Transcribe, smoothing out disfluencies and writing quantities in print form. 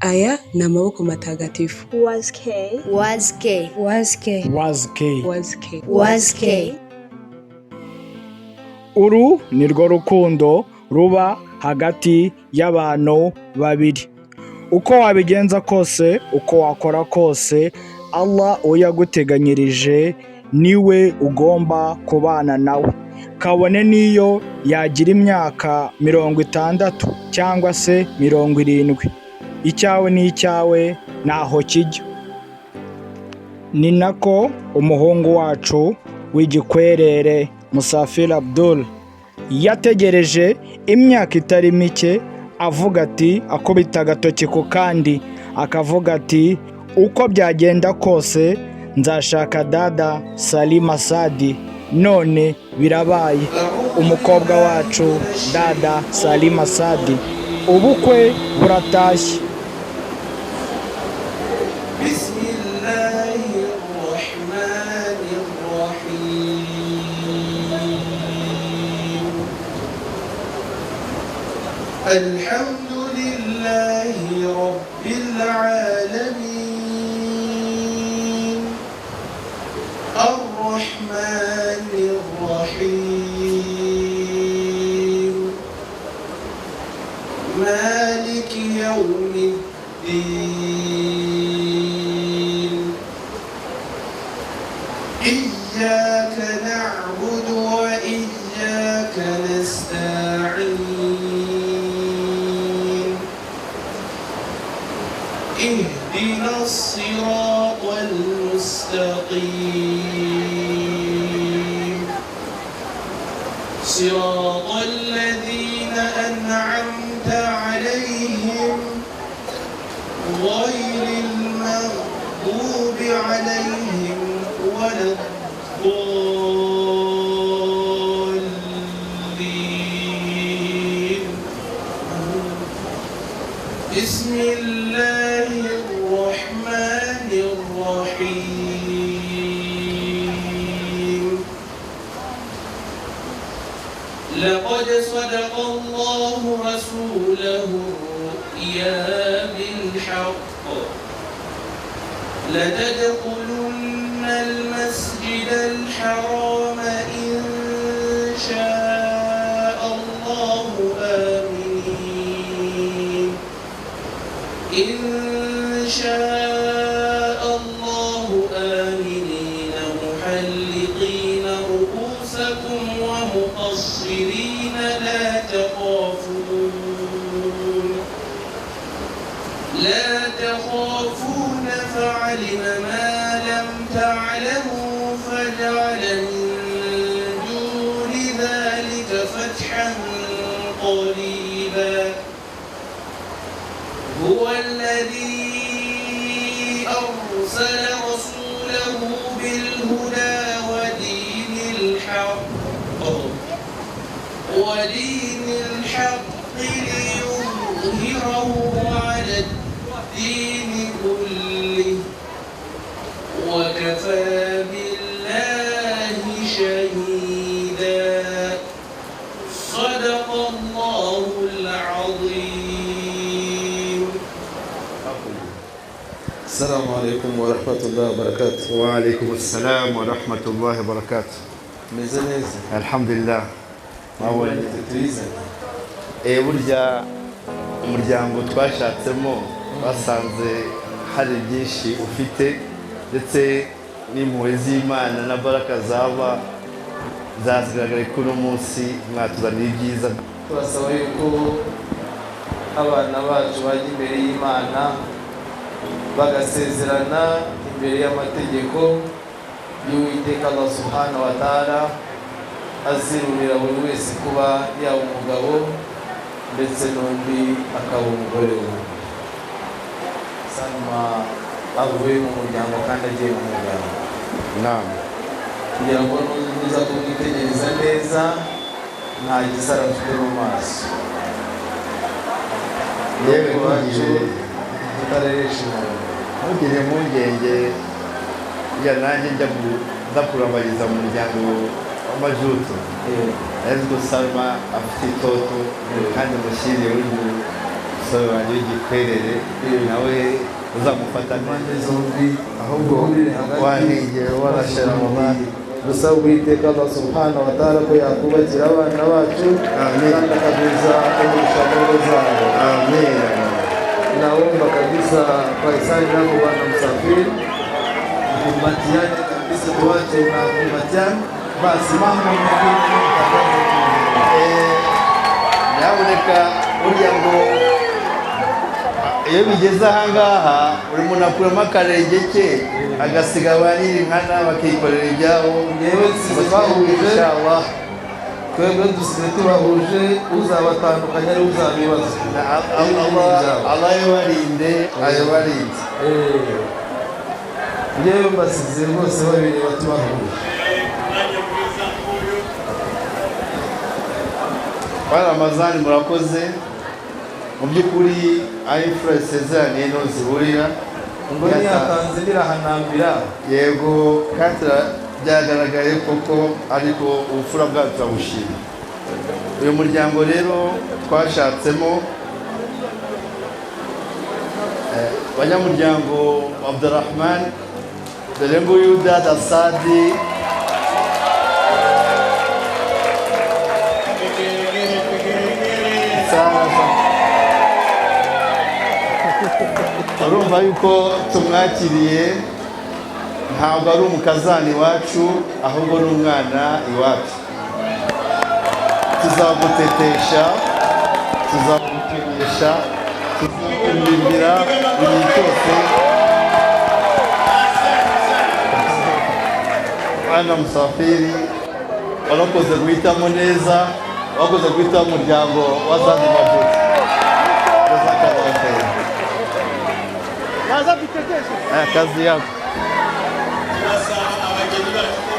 Aya ni amaboko matagatifu. wazk. Uru ni rwo rukundo ruba hagati y'abantu babiri. Uko wabigenza kose, uko wakora kose, Allah uyaguteganyirije niwe ugomba kubana nawe. Kabone niyo yagira imyaka 60 cyangwa se 70, icyawe ni icyawe ntaho kijya. Ni nako umuhungu wacu w'igikwerere Musafiri Abdul yategereje imyaka itari mike, avuga ati, akubita agatoki ku kandi akavuga ati, uko byagenda kose nzashaka dada Salima Sadi. None birabaye, umukobwa wacu dada Salima Sadi ubukwe buratashye. الحمد لله رب العالمين الرحمن الرحيم مالك يوم الدين إياك نعبد وإياك نستعين اهدنا الصراط المستقيم صراط الذين أنعمت عليهم غير المغضوب عليهم ولا الضالين. بسم الله الرحمن الرحيم لقد صدق الله رسوله الرؤيا بالحق لتدخلن المسجد الحرام إن شاء الله آمنين إن شاء الله آمنين محلقين رؤوسكم ومقصرين لا تخافون فعلم ما لم تعلموا فجعل من دون ذلك فتحا قريبا هو الذي أرسل رسوله بالهدى ودين الحق ليظهره على الدين كله وكفى بالله شهيدا صدق الله العظيم. السلام عليكم ورحمة الله وبركاته. وعليكم السلام ورحمة الله وبركاته. ميزانيزة الحمد لله. burya umuryango twashatsemo basanze hari byinshi ufite ndetse n'impuhwe z'Imana na baraka zaba zazigaragara kuri uno munsi mwatuzaniye ibyiza. Turasaba yuko abana bacu bajya imbere y'Imana bagasezerana imbere y'amategeko y'Uwiteka Allah subhanahu wa ta'ala, azirurira buri wese kuba yaba umugabo ndetse n'undi akaba umugore we. Salma avuye mu muryango kandi agiye mu muryango. Kugira ngo nuza kumwitegereza neza nta gisara afite mu maso. Yewe waje tutareresha umuntu. Ntugire impungenge ya nanjye njya kurambariza mu muryango w'amajuto. Ariko Salma afite itoto kandi mushyiriye umusore wanjye w'igikwerere nawe uzamufata impande zombi ahubwo uhurire hagati wahengera warashara mu bandi dusaba uwiteka Allah subhanahu wa ta'ala ko yakubakira abana bacu Amen. kandi akagwiza umugisha mu ngo zabo. amen Naomba kabisa kwa hisani yako Bwana Msafiri, kumbatiane kabisa, tuache na kumbatiana, basi mambo mengine nyaboneka burya ngo iyo bigeze ahangaha buri muntu akuramo akarenge ke agasiga ba nyirinkana bakikorera ibyabo ngewe nsize bahuje, inshallah twebwe dusize tubahuje, uzabatandukanya ari uzabibaza. Allah yabarinde ayabarinze Ngewe mbasize rwose babiri batubahuje. bari Ramazani murakoze mu by'ukuri aho imfura zisezeraniye niho zihurira Ngo niyatanze birahanambira. yego kandi byagaragaye koko ariko ubupfura bwacu turabushima. Uyu muryango rero twashatsemo banyamuryango Abdurrahman dore nguyu Dada Sadi urumva yuko tumwakiriye ntabwo ari umukazani iwacu ahubwo ni umwana iwacu. Tuzagutetesha, tuzagukinisha, tuzakumvira buri cyose. Bwana Musafiri warakoze guhitamo neza, wakoze guhitamo umuryango wa Zanzibar Beauty. Kazi yako. Sasa abageni bacu